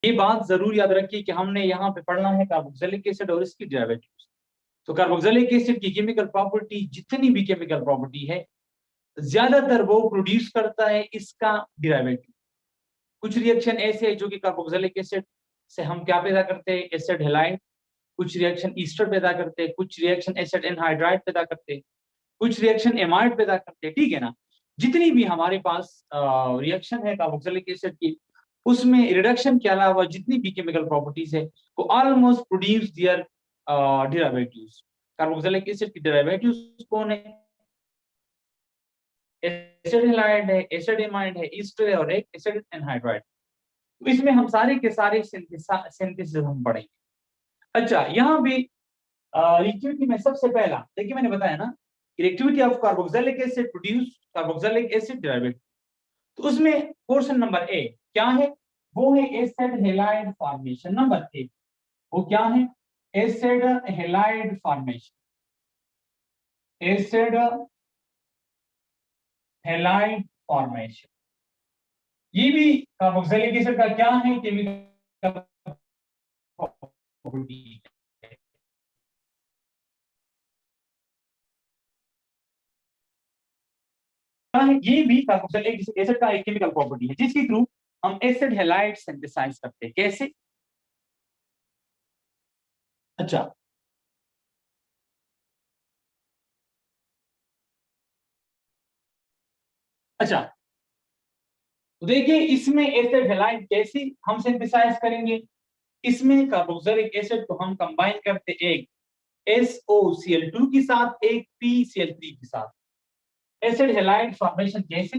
ये बात जरूर याद रखिए कि हमने यहाँ पे पढ़ना है कार्बोक्सिलिक एसिड और इसकी डेरिवेटिव्स। तो कार्बोक्सिलिक एसिड की केमिकल प्रॉपर्टी, जितनी भी केमिकल प्रॉपर्टी है, ज्यादातर वो प्रोड्यूस करता है इसका डेरिवेटिव। कुछ रिएक्शन ऐसे है जो कि कार्बोक्सिलिक एसिड से हम क्या पैदा करते हैं, एसिड हैलाइड। कुछ रिएक्शन ईस्टर पैदा करते हैं, कुछ रिएक्शन एसिड एनहाइड्राइड पैदा करते हैं, कुछ रिएक्शन एमाइड पैदा करते हैं, ठीक है ना। जितनी भी हमारे पास रिएक्शन है कार्बोक्सिलिक एसिड की, उसमें रिडक्शन के अलावा जितनी भी केमिकल प्रॉपर्टीज है वो almost produce their derivatives. Carboxylic acid की डेरिवेटिव्स कौन है? एसिड हैलाइड है, एसिड एमाइड है, ईस्टर है और एक एसिड एनहाइड्राइड। तो इसमें हम सारे के सारे सिंथेसिस हम पढ़ेंगे। अच्छा, यहाँ भी रिएक्टिविटी में सबसे पहला देखिए, मैंने बताया ना, reactivity of carboxylic acid produce carboxylic acid derivative. तो उसमें पोर्शन नंबर ए क्या है? वो है acid halide formation. Number A वो क्या है? Acid halide formation. Acid halide formation ये भी कार्बोक्सिलिक एसिड का क्या है? Chemical property. ये भी कार्बोक्सिलिक एसिड का एक केमिकल प्रॉपर्टी है जिसके थ्रू हम एसिड हैलाइड सिंथेसाइज करते हैं। कैसे? अच्छा, अच्छा, तो देखिए इसमें एसिड हैलाइड कैसे हम सिंथेसाइज करेंगे। इसमें कार्बोक्सिलिक एसिड को हम कंबाइन करते एक SOCl2 के साथ, एक PCl3 के साथ। एसिड हैलाइड फॉर्मेशन कैसे?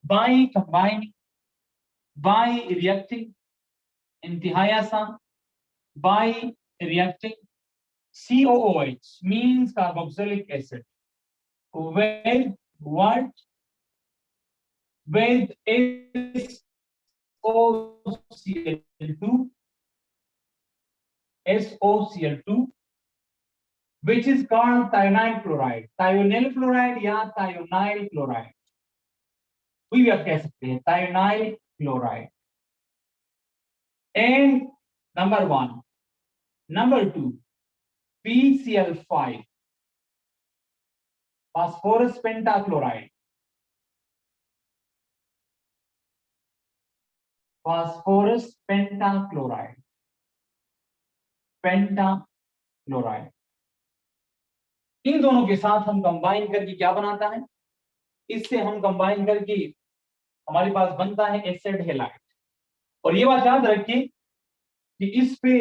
बाय कंबाइनिंग, बाय रिएक्टिंग, इंतहाई आसान, bye reacting COOH means carboxylic acid with what? With SOCl2 which is called thionyl chloride। thionyl chloride या thionyl chloride कोई भी आप कह सकते हैं, thionyl chloride। and number 1, number 2 PCl5 phosphorus pentachloride, phosphorus pentachloride, pentachloride। इन दोनों के साथ हम कंबाइन करके क्या बनाता है? इससे हम कंबाइन करके हमारे पास बनता है एसिड हैलाइड। और ये बात याद रखिए कि इस पे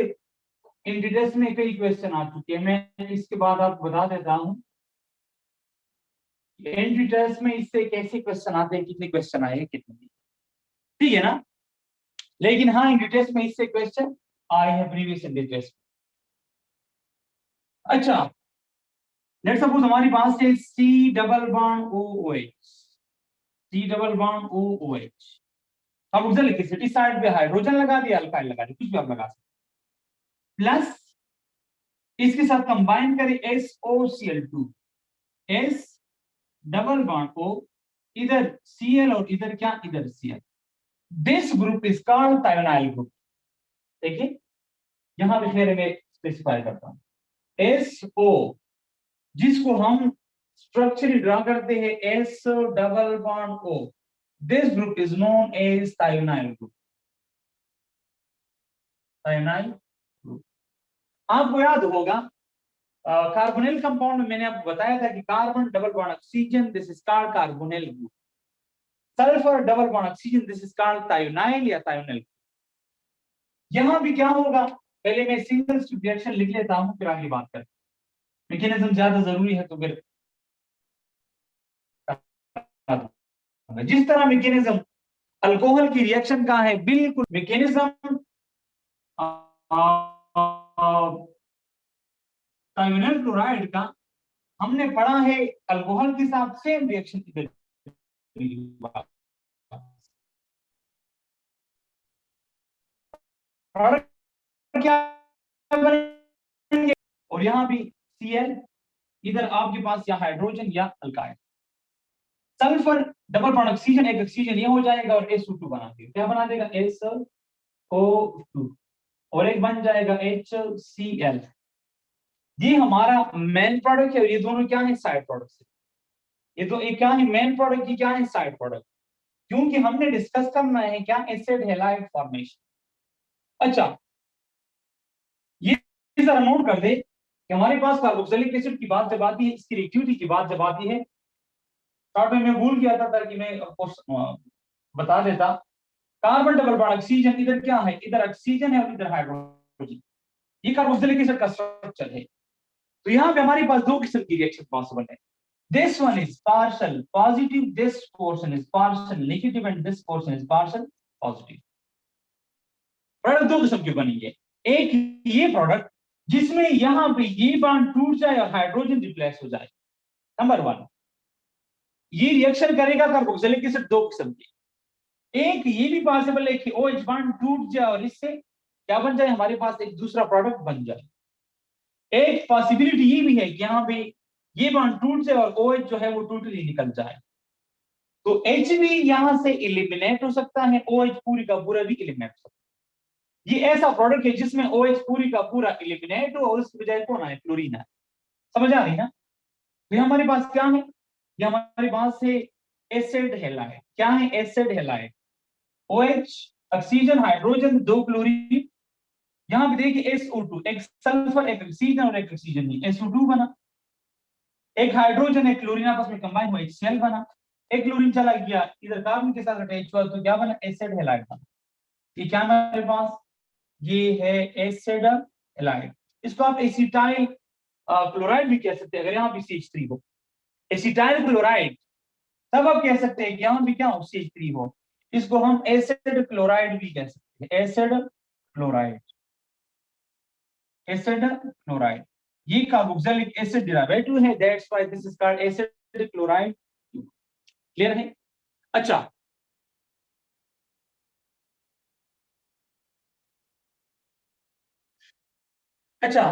इन डिटेल्स में कई क्वेश्चन आ चुके हैं। मैं इसके बाद आपको बता देता हूं इन डिटेल्स में इससे कैसे क्वेश्चन आते हैं, कितने क्वेश्चन आए हैं, कितने, ठीक है ना। लेकिन हाँ, इन डिटेल्स में इससे क्वेश्चन आए हैं प्रीवियस इन डिटेल्स। अच्छा, लेट्स सपोज हमारे पास है C double bond OOH, C double bond OOH। अब उधर लिखिए सिटी साइड पे हाइड्रोजन लगा दिया, अल्काइल लगा दिया, कुछ भी आप लगा सकते। प्लस इसके साथ कंबाइन करें SOCl2, S double bond O, इधर Cl और इधर क्या, इधर Cl। This group is called thionyl group. देखिए यहां पे फिर मैं स्पेसिफाई करता हूं SO, जिसको हम स्ट्रक्चर ड्रा करते हैं S double bond O। This group is known as thionyl group. Thionyl group आपको याद होगा कार्बोनिल कंपाउंड में मैंने आपको बताया था कि carbon double bond oxygen, this is called carbonyl group. Sulphur double bond oxygen, this is called thionyl या थायोनिल। यहां भी क्या होगा, पहले मैं सिंगल स्टेप रिएक्शन लिख लेता हूं, फिर आगे बात करें। मैकेनिज्म ज्यादा जरूरी है तो फिर जिस तरह मैकेनिज्म अल्कोहल की रिएक्शन का है, बिल्कुल मैकेनिज्म थायोनाइल क्लोराइड का हमने पढ़ा है अल्कोहल के साथ सेम रिएक्शन इधर क्या बनेंगे, और यहां भी Cl, इधर आपके पास या हाइड्रोजन या alkyl. Sulphur double bond oxygen, एक ऑक्सीजन ये हो जाएगा और SO2 बना देगा, क्या बना देगा, O2 और एक बन जाएगा HCl। ये हमारा मेन प्रोडक्ट है और ये दोनों क्या है, साइड प्रोडक्ट है। ये तो एक क्या है, मेन प्रोडक्ट, की क्या है, साइड प्रोडक्ट। क्योंकि हमने डिस्कस करना है क्या, एसिड हैलाइड फॉर्मेशन। अच्छा, ये जरा नोट कर दे कि हमारे पास कार्बोक्सिलिक एसिड की बात जब आती है, इसकी रिएक्टिविटी की बात जब आती है, स्टार्ट में मैं भूल गया था ताकि मैं आपको बता देता। कार्बन डबल बॉन्ड ऑक्सीजन, इधर क्या है, इधर ऑक्सीजन है और इधर हाइड्रोजन। ये कार्बोक्सिलिक एसिड का स्ट्रक्चर है। तो यहाँ पे हमारे पास दो किस्म की रिएक्शन पॉसिबल है। This one is partial positive, this portion is partial negative and this portion is partial positive। Product दो किस्म के बनेंगे। एक ये प्रोडक्ट जिसमें यहां पे ये बॉन्ड टूट जाए और हाइड्रोजन रिप्लेस हो जाए, नंबर वन। ये रिएक्शन करेगा कार्बोक्सिलिक एसिड दो किस्म के। एक ये भी पॉसिबल है कि OH बॉन्ड टूट जाए और इससे क्या बन जाए, हमारे पास एक दूसरा प्रोडक्ट बन जाए। एक पॉसिबिलिटी ये भी है कि यहाँ पे ये बॉन्ड टूट जाए और OH जो है वो टोटली निकल जाए। तो H भी यहां से इलिमिनेट हो सकता है, OH पूरी का पूरा भी इलिमिनेट हो सकता है। ये ऐसा प्रोडक्ट है जिसमें OH पूरी का पूरा इलिमिनेट हो और उसके बजाय कौन है, क्लोरीन है। समझ आ रही ना। तो हमारे पास क्या है, ये हमारे पास है एसिड हैलाइड। क्या है, acid halide. OH oxygen hydrogen दो क्लोरीन। यहां पे देखिए SO2, एक सल्फर एक ऑक्सीजन और एक ऑक्सीजन नहीं, SO2 बना। एक हाइड्रोजन एक क्लोरीन आपस में कंबाइन हुआ HCl बना। एक क्लोरीन चला गया इधर कार्बन के साथ अटैच हुआ तो क्या बना, एसिड हैलाइड बना। ये क्या हमारे पास, ये है एसिड हैलाइड। इसको आप एसिटाइल क्लोराइड भी कह सकते हैं। अगर यहाँ पे CH3 हो, एसिटाइल क्लोराइड, तब आप कह सकते हैं कि यहाँ भी क्या हो, CH3 हो। इसको हम एसिड क्लोराइड भी कह सकते हैं, एसिड क्लोराइड, एसिड क्लोराइड। ये कार्बोक्सिलिक एसिड डेरिवेटिव है, that's why this is called acid chloride. Clear है। अच्छा,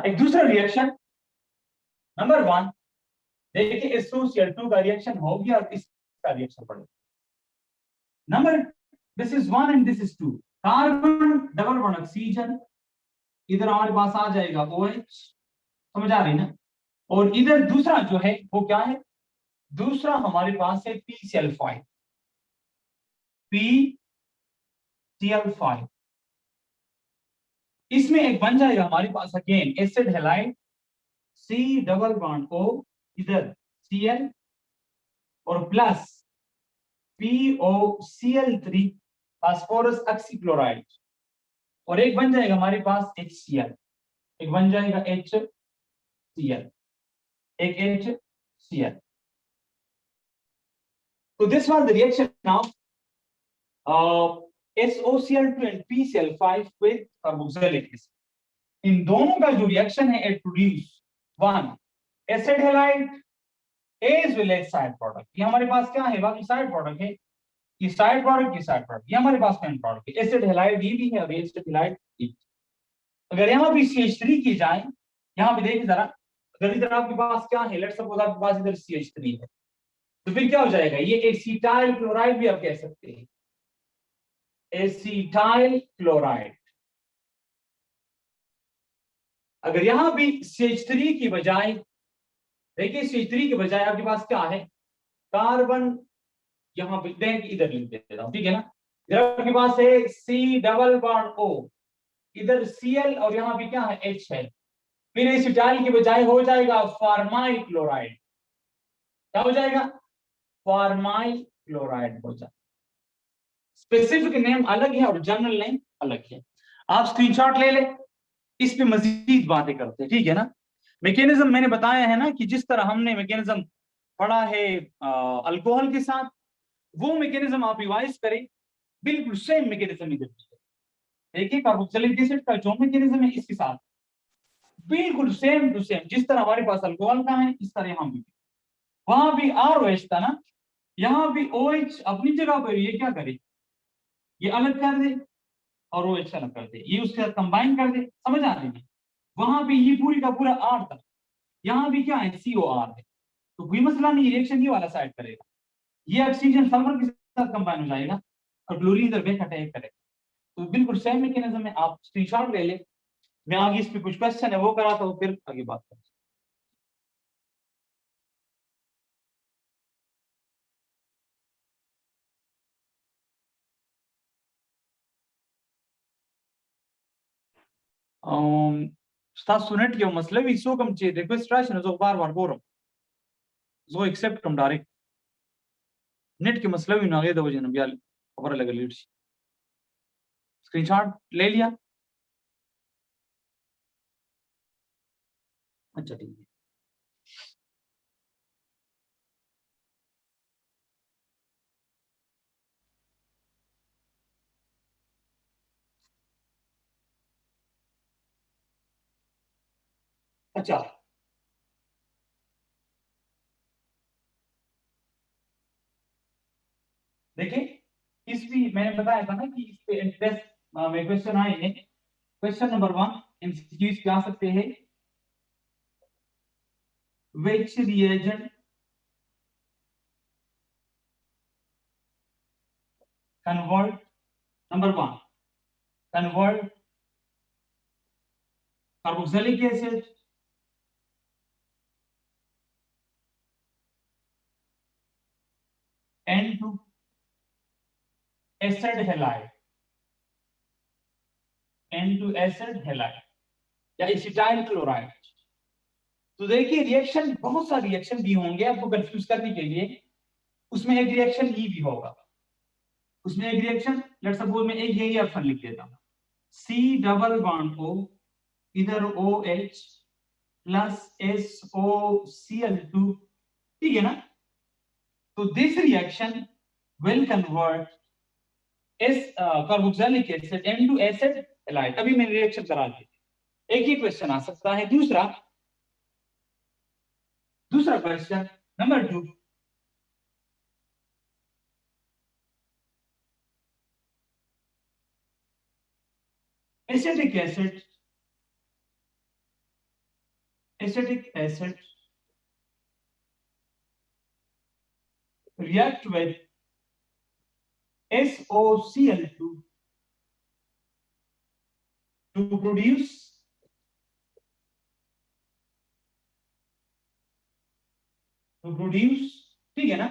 एक दूसरा रिएक्शन नंबर वन, देखिए SOCl2 का रिएक्शन हो गया और इसका रिएक्शन पड़ेगा। Number, this is one and this is two. Carbon double bond oxygen, इधर हमारे पास आ जाएगा OH। समझ आ रही ना। और इधर दूसरा जो है वो क्या है, दूसरा हमारे पास है PCl5, PCl5। इसमें एक बन जाएगा हमारे पास again acid halide, C double bond O, इधर Cl और प्लस POCl3 फास्फोरस ऑक्सीक्लोराइड। और एक बन जाएगा हमारे पास HCl, एक बन जाएगा HCl, एक HCl। तो this was the reaction of SOCl2 and PCl5 with carboxylic acid। इन दोनों का जो रिएक्शन है it produce one acid halide as well as side product. ये हमारे पास क्या है, बाकी साइड प्रोडक्ट है। ये साइड प्रोडक्ट, ये साइड प्रोडक्ट, ये हमारे पास मेन प्रोडक्ट है। एसिड हैलाइड ये भी है और एसिड हैलाइड ये। अगर यहाँ भी CH3 की जाए, यहाँ पे देखिए जरा, अगर इधर आपके पास क्या है, लेट्स सपोज आपके पास इधर CH3 है, तो फिर क्या हो जाएगा, ये एसिटाइल क्लोराइड भी आप कह सकते हैं, एसिटाइल क्लोराइड। अगर यहां भी CH3 की बजाय, देखिए CH3 के बजाय आपके पास क्या है, कार्बन, यहां पे देख इधर लिख देता हूं, ठीक है ना। इधर आपके पास है C डबल बॉन्ड O, इधर Cl और यहां पे क्या है H है। फिर एसिटाइल के बजाय हो जाएगा फार्माइल क्लोराइड। क्या हो जाएगा, फार्माइल क्लोराइड हो जाएगा। स्पेसिफिक नेम अलग है और जनरल नेम अलग है। आप स्क्रीनशॉट ले ले, इस पे मजीद बातें करते हैं, ठीक है ना। मैकेनिज्म मैंने बताया है ना कि जिस तरह हमने मैकेनिज्म पढ़ा है अल्कोहल के साथ, वो मैकेनिज्म आप रिवाइज करें, बिल्कुल सेम मैकेनिज्म इधर देखिए। कार्बोक्सिलिक एसिड का जो मैकेनिज्म है इसके साथ बिल्कुल सेम टू सेम, जिस तरह हमारे पास अल्कोहल का है इस तरह यहाँ भी। वहां भी ROH था ना, यहाँ भी OH अपनी जगह पर ये क्या करे, ये अलग कर दे और OH अलग कर दे, ये उसके साथ कंबाइन कर दे। समझ आ रही है। वहां भी ये पूरी का पूरा R था, यहाँ भी क्या है COR है। तो कोई मसला नहीं, रिएक्शन ये वाला साइड करेगा, ये ऑक्सीजन सल्फर के साथ कंबाइन हो जाएगा और क्लोरीन इधर बेक अटैक करेगा। तो बिल्कुल सेम मैकेनिज्म है, आप स्क्रीनशॉट ले ले, मैं आगे इस पे कुछ क्वेश्चन है वो कराता हूँ, फिर आगे बात करते हैं। Está sunnet के मसले भी सो कम चाहिए रिक्वेस्ट राशन जो बार-बार बोल रहा हूँ जो एक्सेप्ट कम डायरेक्ट नेट के मसले भी ना गए दो जन बियाल खबर लगा लीड स्क्रीनशॉट ले लिया। अच्छा ठीक है। अच्छा देखिए इस भी मैंने बताया था ना कि इस पे इंटरेस्ट में क्वेश्चन आए हैं। क्वेश्चन नंबर 1 एमसीक्यूज क्या आ सकते हैं, which reagent convert number 1 convert carboxylic acid into acid halide या एसिटाइल क्लोराइड। तो देखिए रिएक्शन बहुत सारे रिएक्शन भी होंगे आपको कंफ्यूज करने के लिए, उसमें एक रिएक्शन ई भी होगा, उसमें एक रिएक्शन लेट्स सपोज मैं एक यही ऑप्शन लिख देता हूं सी डबल बॉन्ड ओ इधर O H plus S O C L two, ठीक है ना। तो this reaction will convert S carboxylic acid into acid halide। अभी मैंने रिएक्शन करा दी, एक ही क्वेश्चन आ सकता है। दूसरा question number 2, acetic acid react with SOCl2 to produce, ठीक है ना।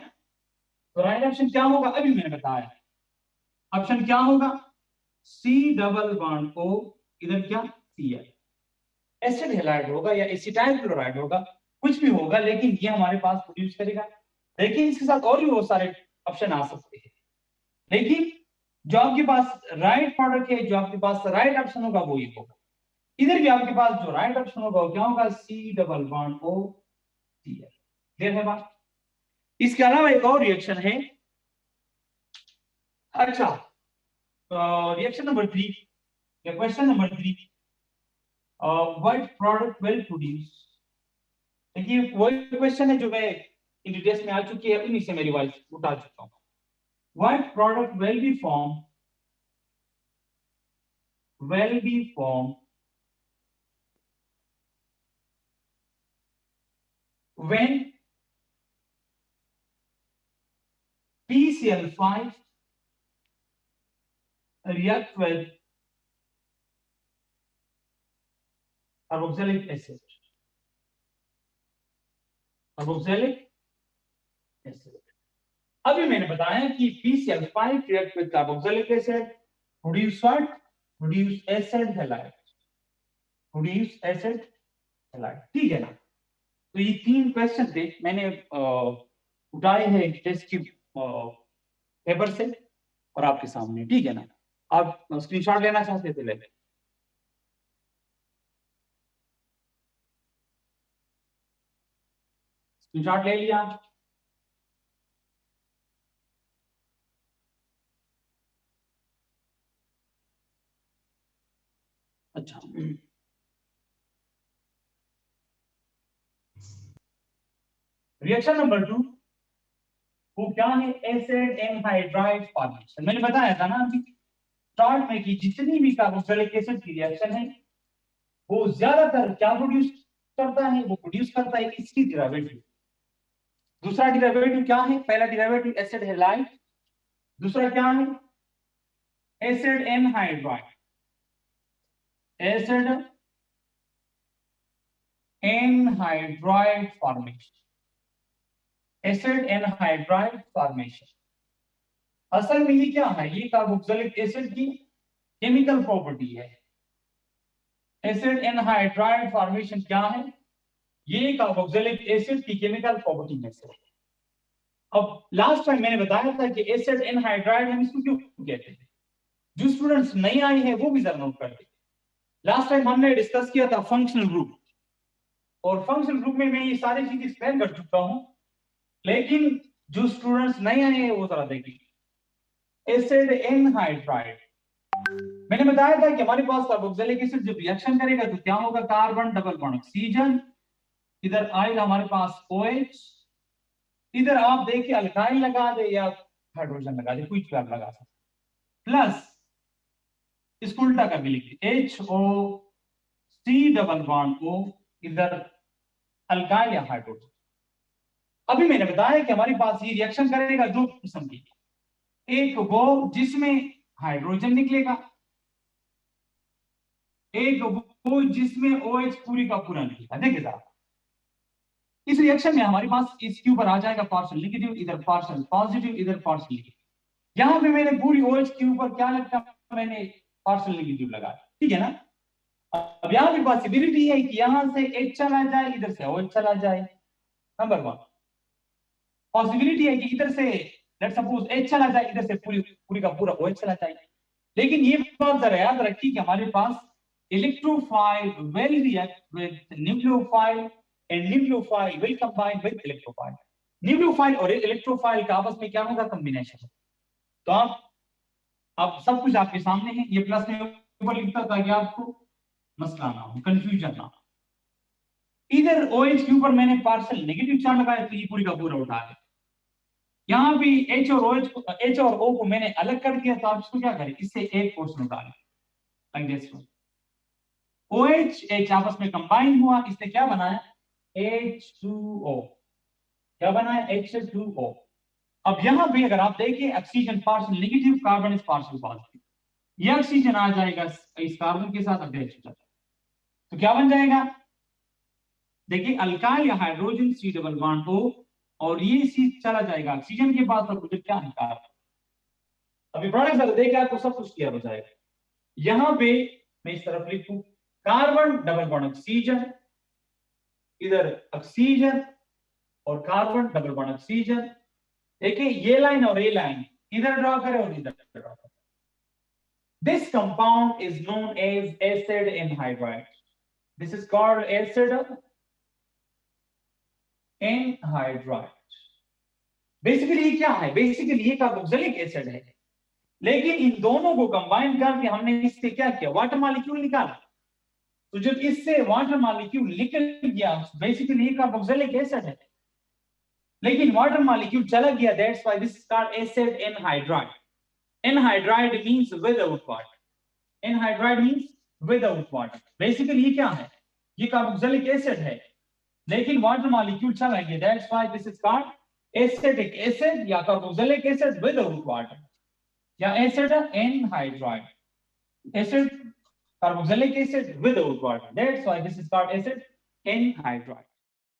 तो राइट ऑप्शन क्या होगा, अभी मैंने बताया ऑप्शन क्या होगा सी डबल बॉन्ड ओ इधर क्या Cl, एसिड हैलाइड होगा या एसिटाइल क्लोराइड होगा, कुछ भी होगा, लेकिन ये हमारे पास प्रोड्यूस करेगा। लेकिन इसके साथ और भी बहुत सारे ऑप्शन आ सकते हैं, लेकिन जो आपके पास राइट प्रोडक्ट है, जो आपके पास राइट ऑप्शन होगा वो ही होगा। इधर भी आपके पास जो राइट ऑप्शन होगा वो क्या होगा C double bond O Cl। Clear है बात। इसके अलावा एक और रिएक्शन है, अच्छा रिएक्शन नंबर 3 या question number 3, what product will produce. देखिए वही क्वेश्चन है जो मैं इन डिटेल्स में आ चुकी है, उन्हीं से मैं रिवाइज उठा चुका हूं। What product will be form when PCl5 react with carboxylic acid। अभी मैंने बताया कि PCl5 react with carboxylic acid produce what? Produce acid halide, ठीक है ना। तो ये 3 क्वेश्चन थे मैंने उठाए हैं टेस्ट की पेपर से और आपके सामने, ठीक है ना। आप स्क्रीनशॉट लेना चाहते थे ले लें, स्क्रीनशॉट ले लिया। अच्छा रिएक्शन नंबर 2 वो क्या है एसिड एनहाइड्राइड फॉर्मेशन। मैंने बताया था ना अभी स्टार्ट में कि जितनी भी कार्बोक्सिलिक एसिड की रिएक्शन है वो ज्यादातर क्या प्रोड्यूस करता है, वो प्रोड्यूस करता है इसकी डेरिवेटिव। दूसरा डेरिवेटिव क्या है, पहला डेरिवेटिव एसिड हैलाइड, दूसरा क्या है acid anhydride, acid anhydride formation, acid anhydride formation। असल में ये क्या है, ये कार्बोक्सिलिक एसिड की केमिकल प्रॉपर्टी है। एसिड एनहाइड्राइड फॉर्मेशन क्या है, ये कार्बोक्सिलिक एसिड की केमिकल प्रॉपर्टी में से है। अब लास्ट टाइम मैंने बताया था कि एसिड एनहाइड्राइड हम इसको क्यों कहते हैं, जो स्टूडेंट्स नहीं आए हैं वो भी जरा नोट कर लें। लास्ट टाइम हमने डिस्कस किया था फंक्शनल ग्रुप, और फंक्शनल ग्रुप में मैं ये सारी चीजें एक्सप्लेन कर चुका हूं, लेकिन जो स्टूडेंट्स नहीं आए हैं वो जरा देखिए। एसिड एनहाइड्राइड मैंने बताया था कि हमारे पास कार्बोक्सिलिक एसिड जब रिएक्शन करेगा तो क्या होगा, कार्बन डबल बॉन्ड ऑक्सीजन, इधर आएगा हमारे पास OH, इधर आप देखिए अल्काइल लगा दे या हाइड्रोजन लगा दे, कोई भी आप लगा सकते, प्लस इसको उल्टा करके लिखिए HOC डबल बॉन्ड O, इधर अल्काइल या हाइड्रोजन। अभी मैंने बताया कि हमारे पास ये रिएक्शन करेगा दो किस्म की, एक वो जिसमें हाइड्रोजन निकलेगा, एक वो जिसमें OH पूरी का पूरा निकलेगा। देखिए साहब, इस रिएक्शन में हमारे पास इसके ऊपर आ जाएगा पार्शियल नेगेटिव, इधर पार्शियल पॉजिटिव, इधर पार्शियल नेगेटिव। यहां पे मैंने पूरी OH के ऊपर क्या लगता, मैंने पार्शियल नेगेटिव लगाया, ठीक है ना। अब यहां पे पॉसिबिलिटी है कि यहां से H चला जाए, इधर से OH चला जाए। नंबर 1 पॉसिबिलिटी है कि इधर से लेट्स सपोज H चला जाए, इधर से पूरी का पूरा OH चला जाए। लेकिन ये बात जरा याद रखिए कि हमारे पास electrophile will react with nucleophile and nucleophile will combine with electrophile। Nucleophile और इलेक्ट्रोफाइल का आपस में क्या होगा, कॉम्बिनेशन। तो आप सब कुछ आपके सामने है, ये प्लस में ऊपर लिखता ताकि आपको मसला ना हो, कंफ्यूजन ना हो। इधर OH के ऊपर मैंने पार्शियल नेगेटिव चार्ज लगाया तो ये पूरी का पूरा उठा है। यहां भी H और OH को, H और O को मैंने अलग कर दिया, तो आप इसको क्या करें, इससे एक पोर्शन उठा लें, लाइक दिस। OH H आपस में कंबाइन हुआ, इसने क्या बनाया, H2O। क्या बना है, H2O। अब यहां भी अगर आप देखिए oxygen partial negative, carbon is partial positive, ये ऑक्सीजन आ जाएगा इस कार्बन के साथ अटैच हो जाता है, तो क्या बन जाएगा, देखिए अल्काइल या hydrogen C double bond O, और ये C चला जाएगा ऑक्सीजन के पास, और मुझे क्या निकाल, अभी प्रोडक्ट अगर देखिए आपको सब कुछ क्लियर हो जाएगा। यहां पे मैं इस तरफ लिखूं कार्बन डबल बॉन्ड ऑक्सीजन, इधर ऑक्सीजन और कार्बन डबल बॉन्ड ऑक्सीजन। देखिए ये लाइन और ये लाइन इधर ड्रॉ करें और इधर ड्रॉ करें। This compound is known as acid anhydride. This is called acid anhydride. Basically ये क्या है, बेसिकली ये कार्बोक्सिलिक एसिड है, लेकिन इन दोनों को कंबाइन करके हमने इससे क्या किया, वाटर मॉलिक्यूल निकाला। तो जब इससे वाटर मॉलिक्यूल निकल गया, बेसिकली ये कार्बोक्सिलिक एसिड है, लेकिन वाटर मॉलिक्यूल चला गया, that's why this is called acid anhydride. Anhydride means without water, anhydride means without water. Basically ये क्या है, ये कार्बोक्सिलिक एसिड है, लेकिन वाटर मॉलिक्यूल चला गया, that's why this is called acidic acid या कार्बोक्सिलिक एसिड विदाउट वाटर, या acid anhydride, acid carboxylic acid without water, that's why this is called acid anhydride।